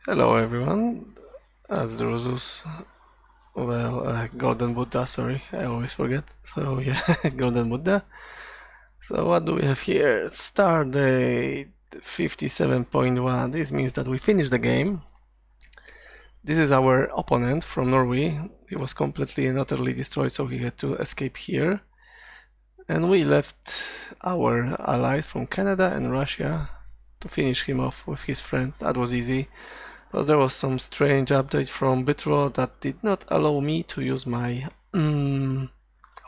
Hello everyone, as the Rosus, Golden Buddha, sorry, I always forget. So yeah, Golden Buddha. So what do we have here? Start date 57.1. This means that we finished the game. This is our opponent from Norway. He was completely and utterly destroyed, so he had to escape here. And we left our allies from Canada and Russia to finish him off with his friends. That was easy. Because there was some strange update from Bitro that did not allow me to use my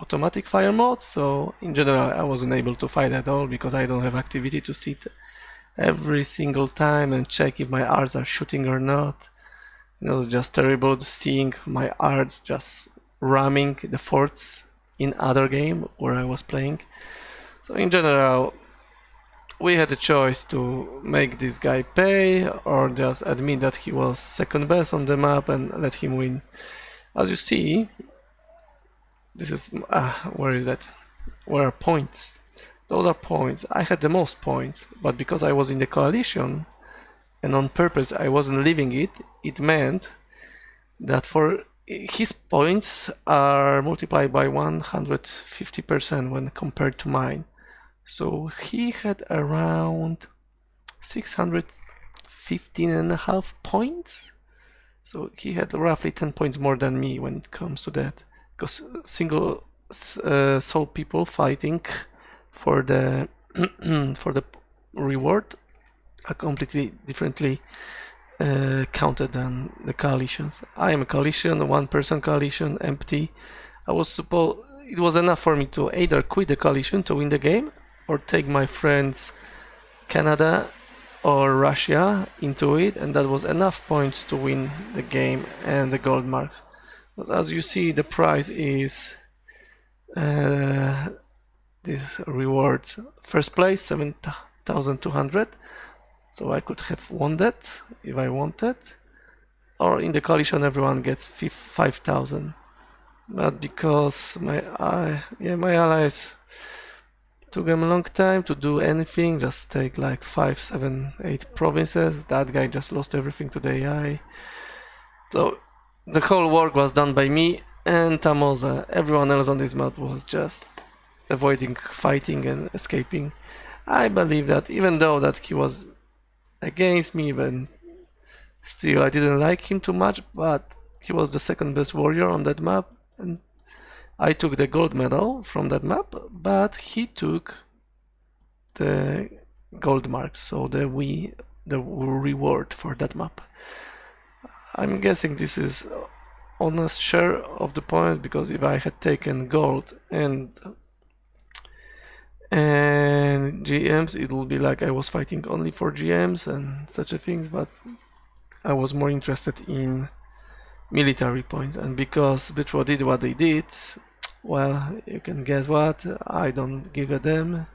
automatic fire mode, so in general I wasn't able to fight at all because I don't have activity to sit every single time and check if my arts are shooting or not. It was just terrible seeing my arts just ramming the forts in other game where I was playing. So in general we had a choice to make this guy pay or just admit that he was second best on the map and let him win. As you see, this is where is that? Where are points? Those are points. I had the most points, but because I was in the coalition and on purpose I wasn't leaving it, it meant that for his points are multiplied by 150% when compared to mine. So he had around 615.5 points. So he had roughly 10 points more than me when it comes to that. Because single soul people fighting for the for the reward are completely differently counted than the coalitions. I am a coalition, a one-person coalition, empty. It was enough for me to either quit the coalition to win the game or take my friends Canada or Russia into it, and that was enough points to win the game and the gold marks. But as you see, the prize is this rewards. First place 7,200, so I could have won that if I wanted. Or in the coalition, everyone gets 5,000. But because my allies took them a long time to do anything, just take like 5, 7, 8 provinces. That guy just lost everything to the AI. So the whole work was done by me and Tamoza. Everyone else on this map was just avoiding fighting and escaping. I believe that even though that he was against me, but still I didn't like him too much, but he was the second best warrior on that map, and I took the gold medal from that map, but he took the gold marks, so the reward for that map. I'm guessing this is honest share of the points, because if I had taken gold and GMs, it would be like I was fighting only for GMs and such a things, but I was more interested in military points, and because Bitro did what they did, well, you can guess what, I don't give a damn.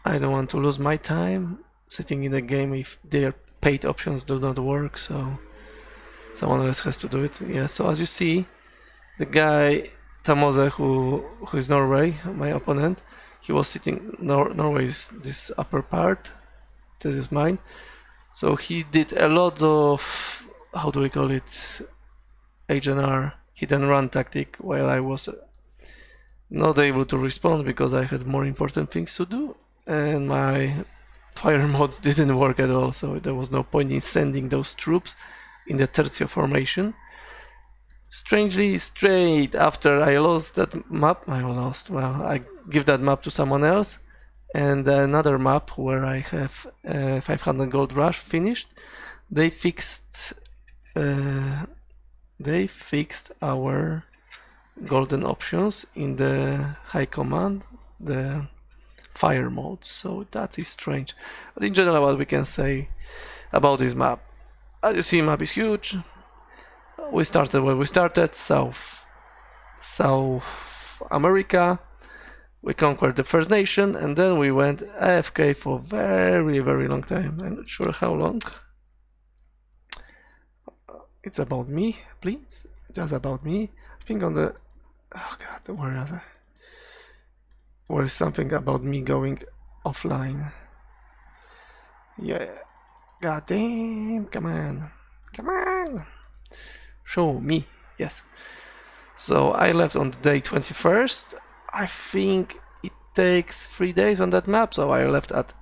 I don't want to lose my time sitting in a game if their paid options do not work, so someone else has to do it. Yeah, so as you see, the guy Tamoze, who is Norway, my opponent, he was sitting Norway is this upper part, this is mine. So he did a lot of, how do we call it, H&R, hit and run tactic, while I was not able to respond because I had more important things to do, and my fire mods didn't work at all, so there was no point in sending those troops in the Tercio formation. Strangely, straight after I lost that map, I give that map to someone else, and another map where I have 500 gold rush finished, they fixed our golden options in the high command, the fire mode, so that is strange. But in general, what we can say about this map, as you see, map is huge. We started where we started, South America. We conquered the First Nation, and then we went AFK for very, very long time. I'm not sure how long. It's about me, please. Just about me. I think on the... Oh god, where is something about me going offline? Yeah. God damn, come on. Come on! Show me. Yes. So I left on the day 21st. I think it takes 3 days on that map, so I left at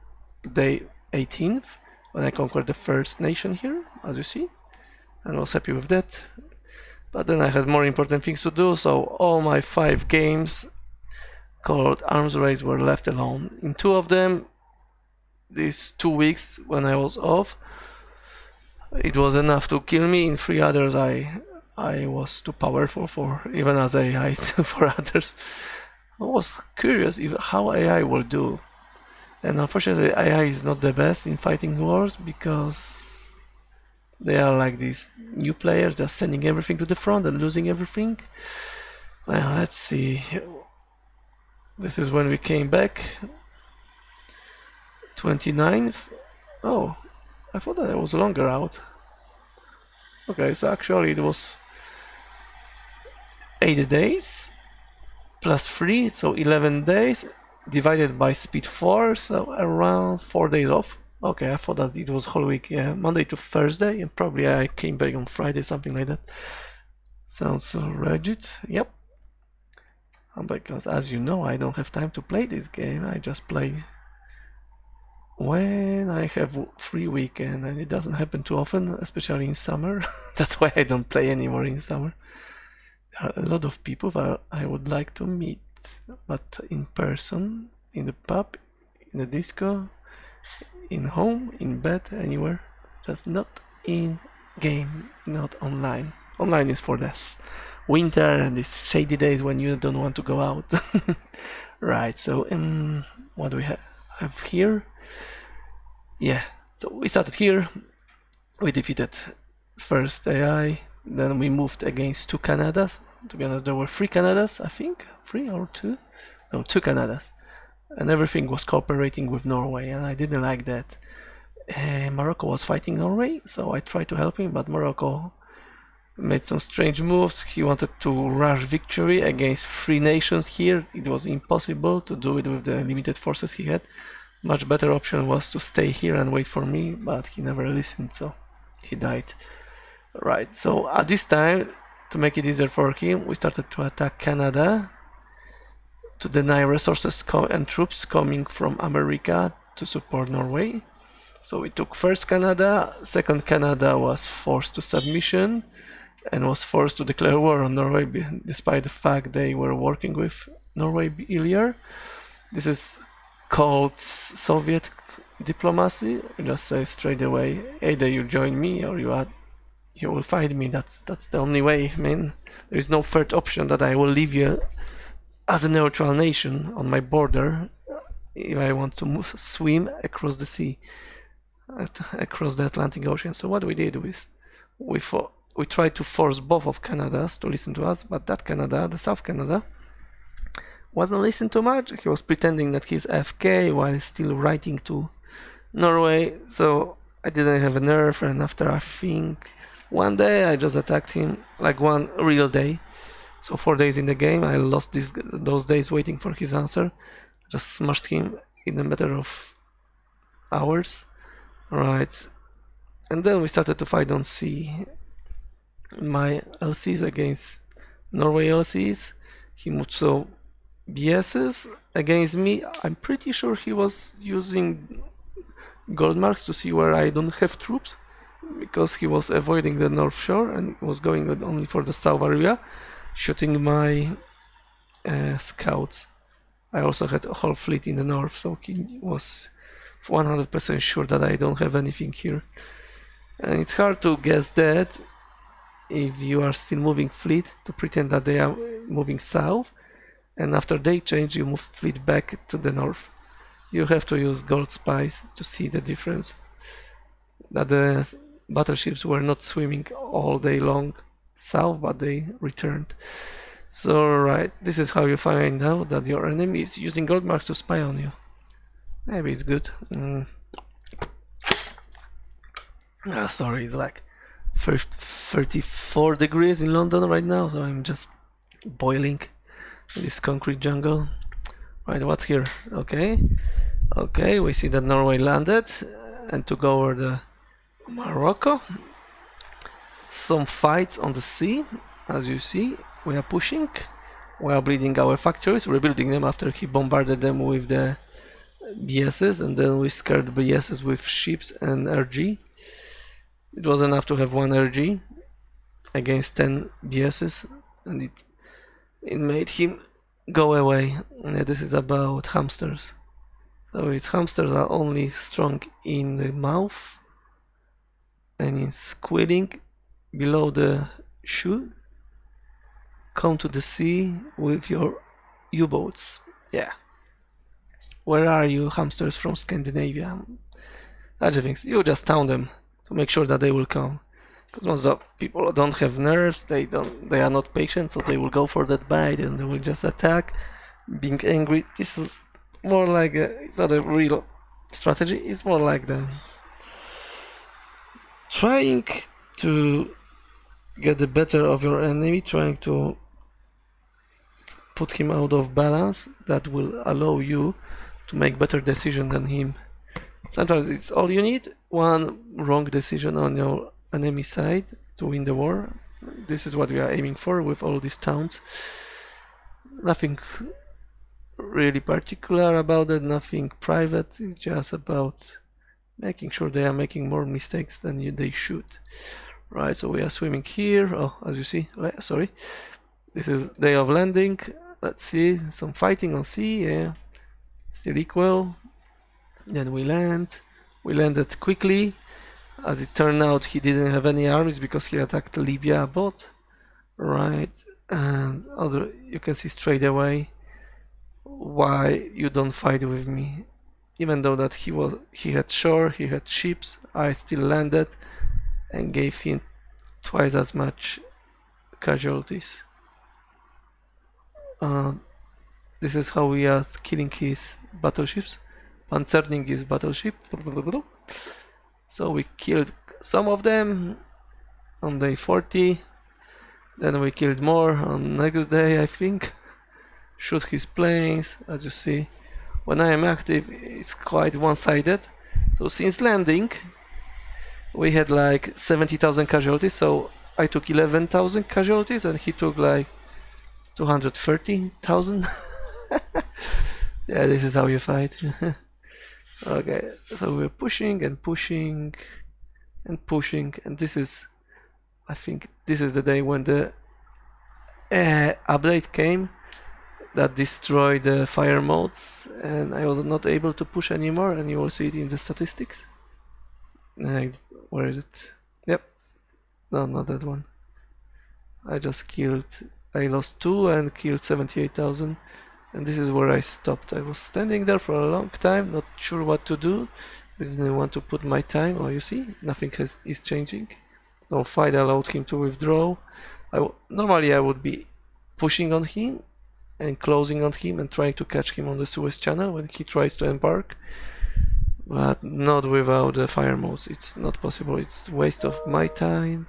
day 18th when I conquered the first nation here, as you see, and was happy with that. But then I had more important things to do, so all my 5 games called Arms Race were left alone. In 2 of them, these 2 weeks when I was off, it was enough to kill me. In 3 others, I was too powerful for even as AI for others. I was curious if how AI will do, and unfortunately AI is not the best in fighting wars because they are like these new players just sending everything to the front and losing everything. Let's see. This is when we came back. 29th. Oh, I thought that I was longer out. Okay, so actually it was 8 days plus 3, so 11 days divided by speed 4, so around 4 days off. Okay, I thought that it was whole week, yeah, Monday to Thursday, and probably I came back on Friday, something like that. Sounds legit, yep. Because as you know, I don't have time to play this game, I just play when I have free weekend, and it doesn't happen too often, especially in summer. That's why I don't play anymore in summer. There are a lot of people that I would like to meet, but in person, in the pub, in the disco, in home, in bed, anywhere, just not in game, not online. Online is for this winter and these shady days when you don't want to go out. Right, so what do we have here? Yeah, so we started here, we defeated first AI, then we moved against 2 Canadas. To be honest, there were 3 Canadas, I think, 3 or 2? No, 2 Canadas. And everything was cooperating with Norway, and I didn't like that. Morocco was fighting Norway, so I tried to help him, but Morocco made some strange moves. He wanted to rush victory against 3 nations here. It was impossible to do it with the limited forces he had. Much better option was to stay here and wait for me, but he never listened, so he died. Right, so at this time, to make it easier for him, we started to attack Canada to deny resources and troops coming from America to support Norway. So we took first Canada, second Canada was forced to submission and was forced to declare war on Norway despite the fact they were working with Norway earlier. This is called Soviet diplomacy. You just say straight away, either you join me or you will fight me. That's the only way, man. There is no third option that I will leave you as a neutral nation on my border if I want to swim across the sea, across the Atlantic Ocean. So what we did was we tried to force both of Canadas to listen to us, but that Canada, the South Canada, wasn't listening too much. He was pretending that he's AFK while still writing to Norway, so I didn't have a nerve, and after I think 1 day I just attacked him, like one real day. So 4 days in the game, I lost those days waiting for his answer. Just smashed him in a matter of hours. Right. And then we started to fight on sea. My LCs against Norway LCs. He moved so BSs against me. I'm pretty sure he was using gold marks to see where I don't have troops, because he was avoiding the North Shore and was going only for the south area, shooting my scouts. I also had a whole fleet in the north, so he was 100% sure that I don't have anything here. And it's hard to guess that if you are still moving fleet to pretend that they are moving south, and after they change you move fleet back to the north. You have to use gold spies to see the difference, that the battleships were not swimming all day long south, but they returned. So right, this is how you find out that your enemy is using gold marks to spy on you. Maybe it's good. Sorry, it's like 34 degrees in London right now, so I'm just boiling in this concrete jungle. Right, what's here? Okay, we see that Norway landed and took over the Morocco. Some fights on the sea, as you see. We are pushing. We are building our factories, rebuilding them after he bombarded them with the BSs, and then we scared BSs with ships and RG. It was enough to have one RG against 10 BSs, and it made him go away. And this is about hamsters. So its hamsters are only strong in the mouth and in squealing below the shoe. Come to the sea with your U-boats. Yeah. Where are you, hamsters from Scandinavia? Such things. You just town them to make sure that they will come. Because most of people don't have nerves, they are not patient, so they will go for that bite and they will just attack, being angry. This is more like it's not a real strategy. It's more like the trying to get the better of your enemy, trying to put him out of balance. That will allow you to make better decision than him. Sometimes it's all you need, one wrong decision on your enemy side to win the war. This is what we are aiming for with all these towns. Nothing really particular about it, nothing private. It's just about making sure they are making more mistakes than they should. Right, so we are swimming here. Oh, as you see, sorry. This is day of landing. Let's see, some fighting on sea. Yeah, still equal. Then we land. We landed quickly. As it turned out, he didn't have any armies because he attacked Libya a bot. Right, and you can see straight away why you don't fight with me. Even though that he had shore, he had ships, I still landed and gave him twice as much casualties. This is how we are killing his battleships, panzerning his battleship. So we killed some of them on day 40, then we killed more on next day, I think. Shoot his planes. As you see, when I am active, it's quite one-sided. So since landing, we had like 70,000 casualties, so I took 11,000 casualties and he took like 230,000. Yeah, this is how you fight. Okay, so we're pushing and pushing and pushing, and this is, I think this is the day when the update came that destroyed the fire modes, and I was not able to push anymore, and you will see it in the statistics. Where is it? Yep. No, not that one. I lost 2 and killed 78,000, and this is where I stopped. I was standing there for a long time, not sure what to do. I didn't want to put my time. Oh, you see, nothing is changing. No fight allowed him to withdraw. Normally I would be pushing on him and closing on him and trying to catch him on the Suez Channel when he tries to embark, but not without the fire modes. It's not possible. It's a waste of my time,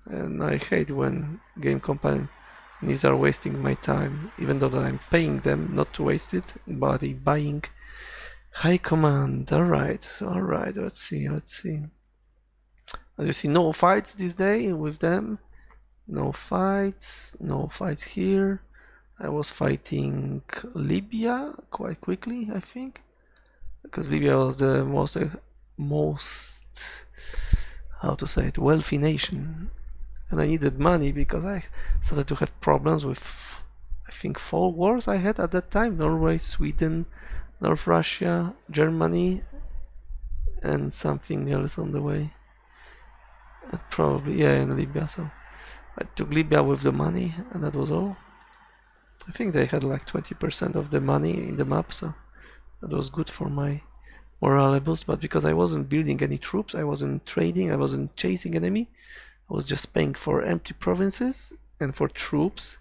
and I hate when game companies are wasting my time, even though that I'm paying them not to waste it, but they're buying high command. Alright, let's see. As you see, no fights this day with them. No fights here. I was fighting Libya quite quickly, I think, because Libya was the most how to say it, wealthy nation, and I needed money because I started to have problems with, I think, 4 wars I had at that time: Norway, Sweden, North Russia, Germany, and something else on the way. Probably, yeah, in Libya. So I took Libya with the money, and that was all. I think they had like 20% of the money in the map, so that was good for my morale boost. But because I wasn't building any troops, I wasn't trading, I wasn't chasing enemy, I was just paying for empty provinces and for troops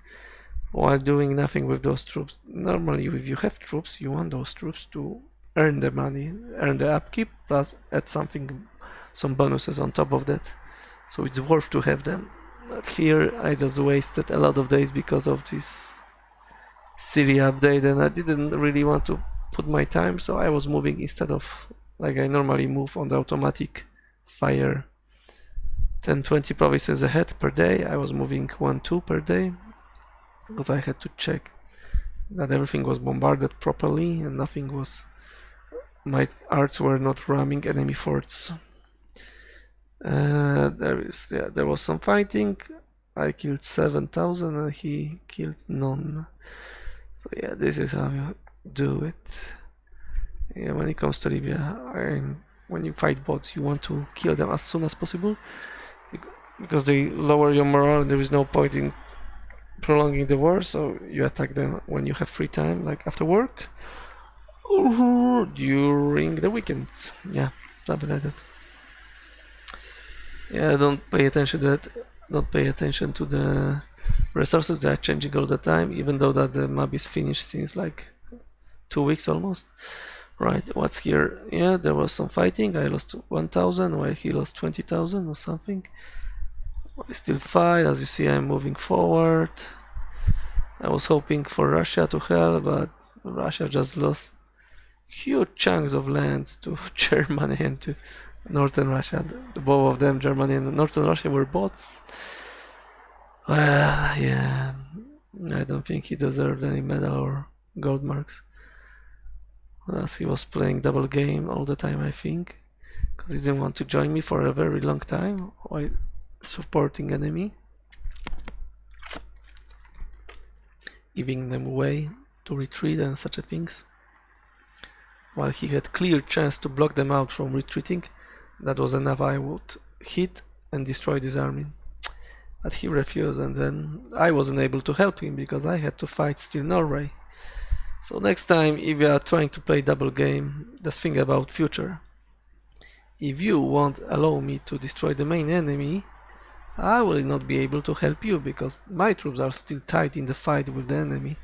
while doing nothing with those troops. Normally, if you have troops, you want those troops to earn the money, earn the upkeep, plus add some bonuses on top of that. So it's worth to have them. But here I just wasted a lot of days because of this silly update, and I didn't really want to put my time, so I was moving instead of like I normally move on the automatic fire 10-20 provinces ahead per day. I was moving 1-2 per day because I had to check that everything was bombarded properly and nothing was, my arts were not ramming enemy forts. There was some fighting. I killed 7,000 and he killed none. So yeah, this is how you do it. Yeah, when it comes to Libya, when you fight bots, you want to kill them as soon as possible because they lower your morale and there is no point in prolonging the war, so you attack them when you have free time, like after work or during the weekend. Yeah, something like that. Yeah, don't pay attention to that. Don't pay attention to the resources. They are changing all the time, even though that the map is finished since like 2 weeks almost. Right, what's here? Yeah, there was some fighting. I lost 1,000 while he lost 20,000 or something. I still fight. As you see, I'm moving forward. I was hoping for Russia to help, but Russia just lost huge chunks of lands to Germany and to Northern Russia. Both of them, Germany and Northern Russia, were bots. Well, yeah, I don't think he deserved any medal or gold marks, as he was playing double game all the time, I think, because he didn't want to join me for a very long time while supporting enemy, giving them way to retreat and such things, while he had clear chance to block them out from retreating. That was enough. I would hit and destroy this army, but he refused, and then I wasn't able to help him because I had to fight still Norway. So next time, if you are trying to play double game, just think about future. If you won't allow me to destroy the main enemy, I will not be able to help you because my troops are still tied in the fight with the enemy,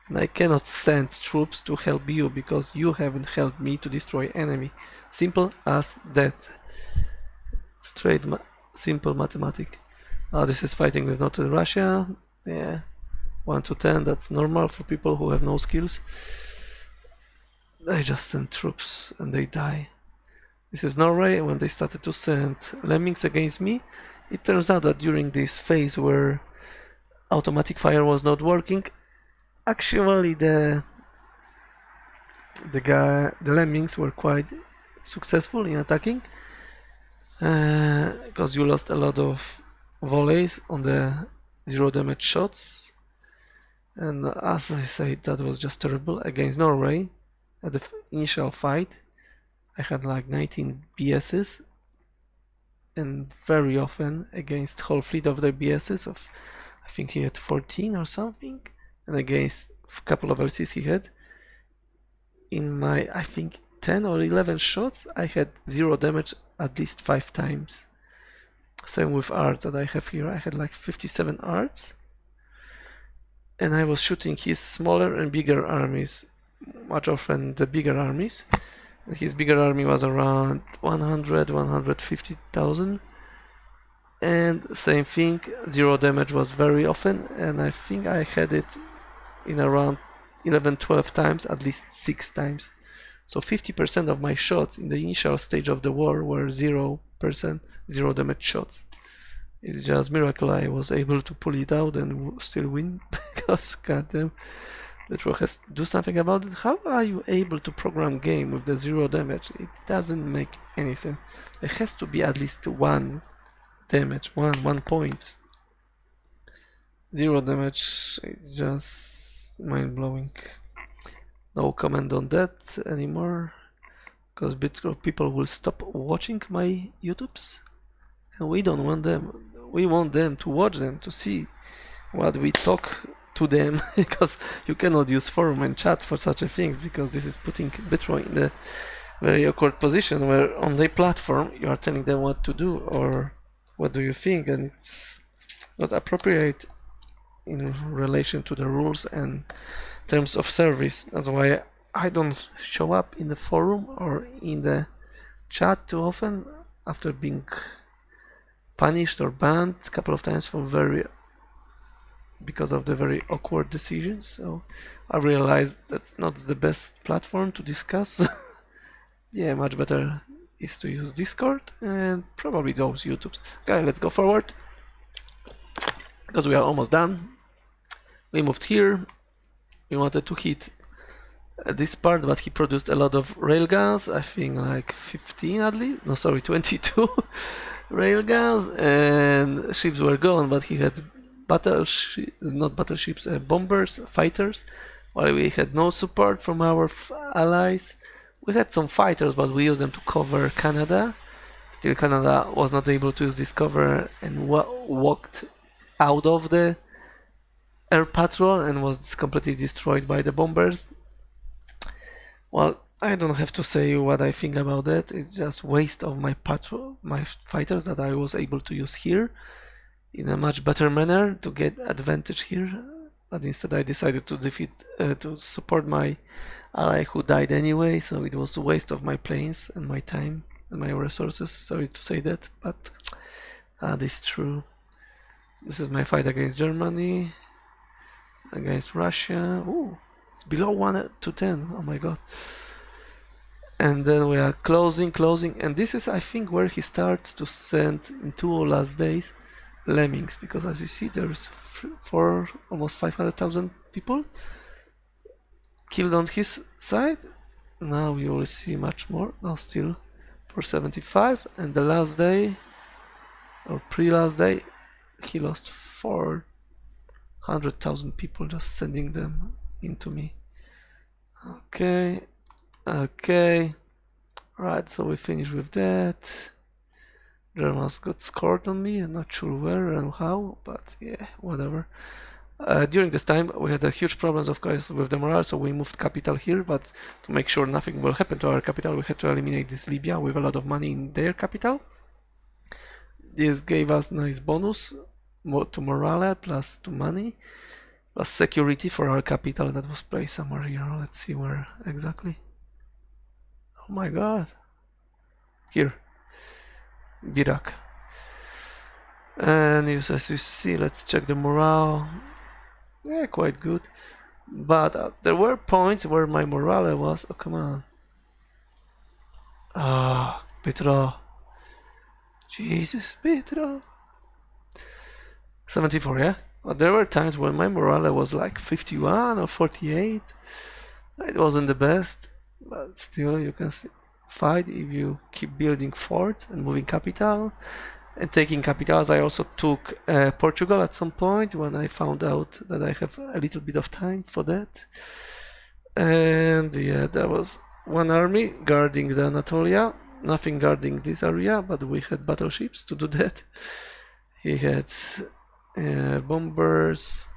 and I cannot send troops to help you because you haven't helped me to destroy enemy. Simple as that. Straight simple mathematics. This is fighting with Northern Russia. Yeah, 1 to 10, that's normal for people who have no skills. I just send troops and they die. This is Norway. When they started to send lemmings against me, it turns out that during this phase where automatic fire was not working, actually the lemmings were quite successful in attacking, because you lost a lot of volleys on the zero damage shots, and as I said, that was just terrible against Norway. At the initial fight I had like 19 BSs, and very often against whole fleet of their BSs of, I think he had 14 or something, and against a couple of LCs he had, in my, I think 10 or 11 shots I had 0 damage at least 5 times. Same with arts that I have here. I had like 57 arts, and I was shooting his smaller and bigger armies, much often the bigger armies. His bigger army was around 150,000, and same thing, 0 damage was very often, and I think I had it in around 11-12 times, at least 6 times. So 50% of my shots in the initial stage of the war were 0%, 0 damage shots. It's just a miracle I was able to pull it out and still win, because goddamn, Battleships has to do something about it. How are you able to program game with the 0 damage? It doesn't make any sense. There has to be at least 1 damage, one point. 0 damage, it's just mind-blowing. No comment on that anymore, because people will stop watching my YouTubes, and we don't want them. We want them to watch them, to see what we talk to them, because you cannot use forum and chat for such a thing, because this is putting Bitro in the very awkward position where on their platform you are telling them what to do or what do you think, and it's not appropriate in relation to the rules and terms of service. That's why I don't show up in the forum or in the chat too often after being punished or banned a couple of times because of the very awkward decisions. So I realized that's not the best platform to discuss. Yeah, much better is to use Discord and probably those YouTubes. Okay, let's go forward because we are almost done. We moved here. We wanted to hit this part, but he produced a lot of railguns. I think like 15 at least. No, sorry, 22 railguns, and ships were gone. But he had bombers, fighters. While we had no support from our allies. We had some fighters, but we used them to cover Canada. Still, Canada was not able to use this cover and walked out of the air patrol and was completely destroyed by the bombers. Well, I don't have to say what I think about that. It's just waste of my fighters that I was able to use here in a much better manner to get advantage here. But instead I decided to support my ally who died anyway, so it was a waste of my planes and my time and my resources. Sorry to say that, but this is true. This is my fight against Germany, against Russia. Ooh, it's below 1 to 10. Oh my god. And then we are closing, and this is, I think, where he starts to send in 2 last days lemmings, because as you see, there's almost 500,000 people killed on his side. Now you will see much more. Now still 475, and the last day or pre-last day he lost 400,000 people just sending them into me. Okay, right, so we finish with that. Germans got scored on me. I'm not sure where and how, but yeah, whatever. During this time we had a huge problems, of course, with the morale, so we moved capital here, but to make sure nothing will happen to our capital, we had to eliminate this Libya with a lot of money in their capital. This gave us nice bonus to morale, plus to money, plus security for our capital that was placed somewhere here. Let's see where exactly. Oh my god. Here. Iraq. And as you see, let's check the morale. Yeah, quite good. But there were points where my morale was... Oh, come on. Ah, Petro. Jesus, Petro. 74, yeah? But there were times when my morale was like 51 or 48. It wasn't the best, but still you can fight if you keep building forts and moving capital and taking capitals. I also took Portugal at some point when I found out that I have a little bit of time for that. And yeah, there was one army guarding the Anatolia, nothing guarding this area, but we had battleships to do that. He had bombers,